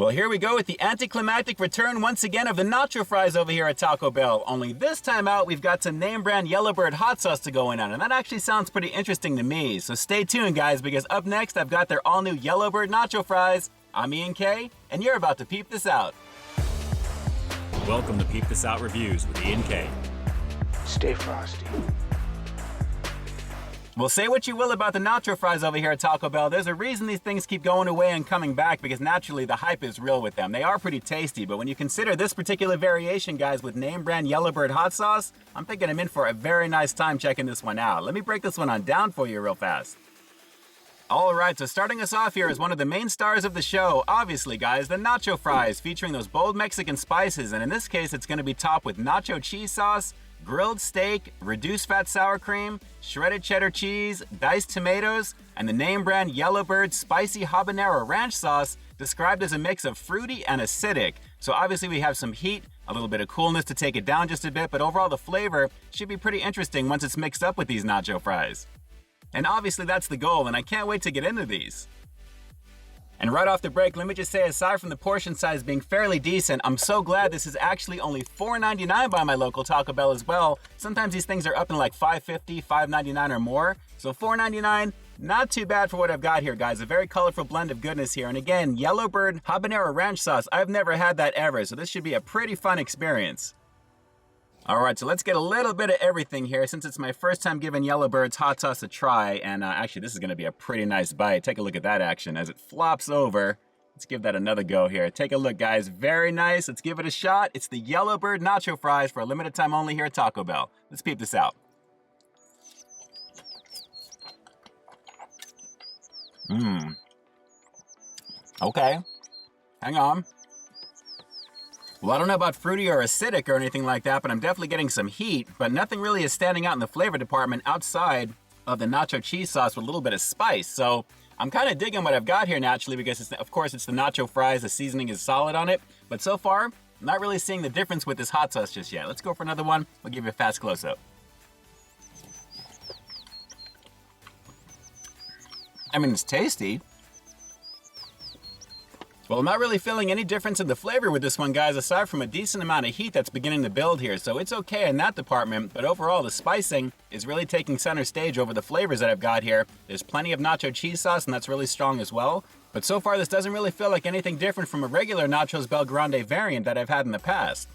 Well, here we go with the anticlimactic return once again of the nacho fries over here at Taco Bell. Only this time out, we've got some name brand Yellowbird hot sauce to go in on, and that actually sounds pretty interesting to me. So stay tuned, guys, because up next, I've got their all new Yellowbird nacho fries. I'm Ian K, and you're about to peep this out. Welcome to Peep This Out Reviews with Ian K. Stay frosty. Well, say what you will about the nacho fries over here at Taco Bell. There's a reason these things keep going away and coming back, because naturally the hype is real with them. They are pretty tasty, but when you consider this particular variation, guys, with name brand Yellowbird hot sauce, I'm thinking I'm in for a very nice time checking this one out. Let me break this one on down for you real fast. All right, so starting us off here is one of the main stars of the show, obviously, guys, the nacho fries, featuring those bold Mexican spices, and in this case, it's going to be topped with nacho cheese sauce, grilled steak, reduced fat sour cream, shredded cheddar cheese, diced tomatoes, and the name brand Yellowbird spicy habanero ranch sauce, described as a mix of fruity and acidic. So obviously we have some heat, a little bit of coolness to take it down just a bit, but overall the flavor should be pretty interesting once it's mixed up with these nacho fries. And obviously that's the goal, and I can't wait to get into these. And right off the break, let me just say, aside from the portion size being fairly decent, I'm so glad this is actually only $4.99 by my local Taco Bell as well. Sometimes these things are up in like $5.50, $5.99 or more. So $4.99, not too bad for what I've got here, guys. A very colorful blend of goodness here. And again, Yellowbird habanero ranch sauce. I've never had that ever, so this should be a pretty fun experience. All right, so let's get a little bit of everything here, since it's my first time giving Yellowbird's hot sauce a try. And actually, this is going to be a pretty nice bite. Take a look at that action as it flops over. Let's give that another go here. Take a look, guys. Very nice. Let's give it a shot. It's the Yellowbird nacho fries for a limited time only here at Taco Bell. Let's peep this out. Okay. Hang on. Well, I don't know about fruity or acidic or anything like that, but I'm definitely getting some heat, but nothing really is standing out in the flavor department outside of the nacho cheese sauce with a little bit of spice. So I'm kind of digging what I've got here naturally, because of course it's the nacho fries, the seasoning is solid on it, but so far, I'm not really seeing the difference with this hot sauce just yet. Let's go for another one. We'll give you a fast close-up. I mean, it's tasty. Well, I'm not really feeling any difference in the flavor with this one, guys, aside from a decent amount of heat that's beginning to build here. So it's okay in that department, but overall the spicing is really taking center stage over the flavors that I've got here. There's plenty of nacho cheese sauce, and that's really strong as well. But so far, this doesn't really feel like anything different from a regular Nachos Bel Grande variant that I've had in the past.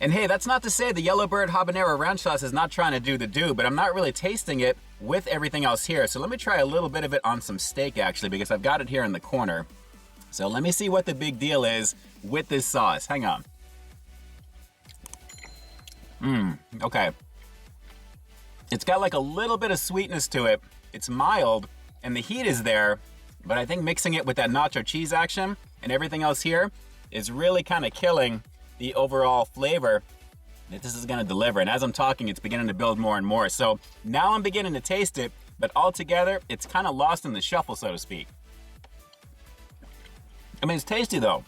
And hey, that's not to say the Yellowbird habanero ranch sauce is not trying to do the do, but I'm not really tasting it with everything else here. So let me try a little bit of it on some steak, actually, because I've got it here in the corner. So let me see what the big deal is with this sauce. Hang on. Okay. It's got like a little bit of sweetness to it. It's mild, and the heat is there, but I think mixing it with that nacho cheese action and everything else here is really kind of killing the overall flavor that this is going to deliver. And as I'm talking, it's beginning to build more and more. So now I'm beginning to taste it, but altogether, it's kind of lost in the shuffle, so to speak. I mean, it's tasty though.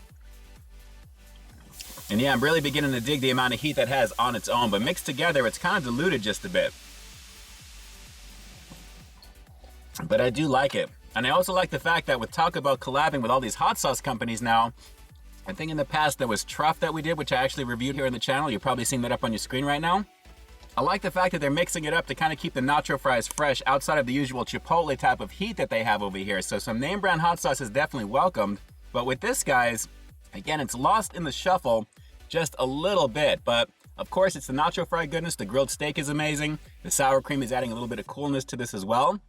And yeah, I'm really beginning to dig the amount of heat that has on its own, but mixed together, it's kind of diluted just a bit. But I do like it. And I also like the fact that with Taco Bell collabing with all these hot sauce companies now, I think in the past there was Truff that we did, which I actually reviewed here in the channel. You're probably seeing that up on your screen right now. I like the fact that they're mixing it up to kind of keep the nacho fries fresh outside of the usual Chipotle type of heat that they have over here. So some name brand hot sauce is definitely welcomed. But with this, guys, again, it's lost in the shuffle just a little bit. But of course, it's the nacho fry goodness. The grilled steak is amazing. The sour cream is adding a little bit of coolness to this as well.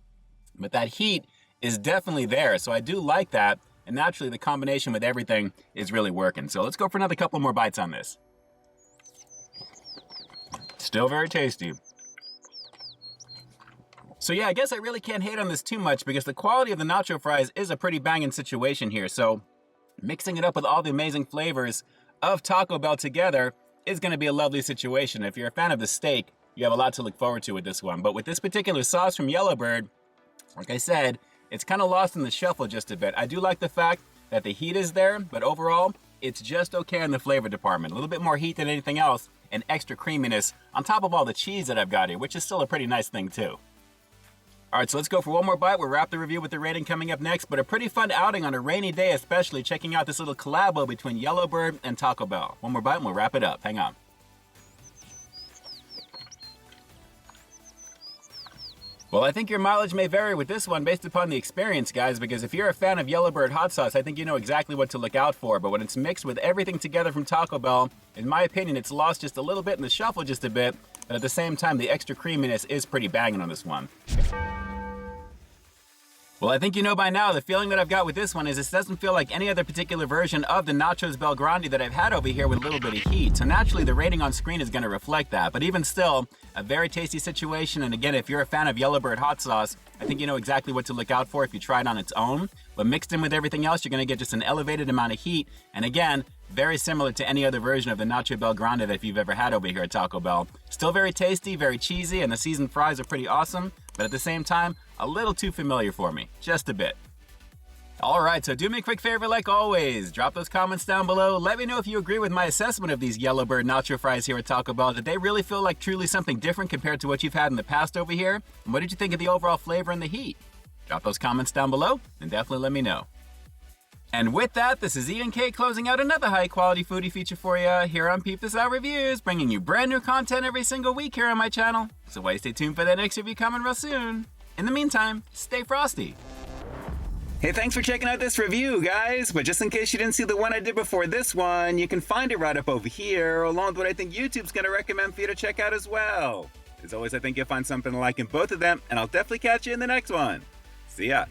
But that heat is definitely there. So I do like that. And naturally, the combination with everything is really working. So let's go for another couple more bites on this. Still very tasty. So yeah, I guess I really can't hate on this too much, because the quality of the nacho fries is a pretty banging situation here. So mixing it up with all the amazing flavors of Taco Bell together is going to be a lovely situation. If you're a fan of the steak, you have a lot to look forward to with this one. But with this particular sauce from Yellowbird, like I said, it's kind of lost in the shuffle just a bit. I do like the fact that the heat is there, but overall, it's just okay in the flavor department. A little bit more heat than anything else, and extra creaminess on top of all the cheese that I've got here, which is still a pretty nice thing too. All right, so let's go for one more bite. We'll wrap the review with the rating coming up next, but a pretty fun outing on a rainy day, especially checking out this little collabo between Yellowbird and Taco Bell. One more bite and we'll wrap it up. Hang on. Well, I think your mileage may vary with this one based upon the experience, guys, because if you're a fan of Yellowbird hot sauce, I think you know exactly what to look out for. But when it's mixed with everything together from Taco Bell, in my opinion, it's lost just a little bit in the shuffle just a bit, but at the same time, the extra creaminess is pretty banging on this one. Well, I think you know by now, the feeling that I've got with this one is this doesn't feel like any other particular version of the Nachos BellGrande that I've had over here with a little bit of heat. So naturally, the rating on screen is going to reflect that. But even still, a very tasty situation. And again, if you're a fan of Yellowbird hot sauce, I think you know exactly what to look out for if you try it on its own. But mixed in with everything else, you're going to get just an elevated amount of heat. And again, very similar to any other version of the Nacho BellGrande that you've ever had over here at Taco Bell. Still very tasty, very cheesy, and the seasoned fries are pretty awesome. But at the same time, a little too familiar for me, just a bit. Alright, so do me a quick favor like always, drop those comments down below, let me know if you agree with my assessment of these Yellowbird nacho fries here at Taco Bell. Did they really feel like truly something different compared to what you've had in the past over here? And what did you think of the overall flavor and the heat? Drop those comments down below, and definitely let me know. And with that, this is Ian K closing out another high-quality foodie feature for you here on Peep This Out Reviews, bringing you brand new content every single week here on my channel. So why stay tuned for that next review coming real soon. In the meantime, stay frosty. Hey, thanks for checking out this review, guys. But just in case you didn't see the one I did before this one, you can find it right up over here, along with what I think YouTube's going to recommend for you to check out as well. As always, I think you'll find something to like in both of them, and I'll definitely catch you in the next one. See ya.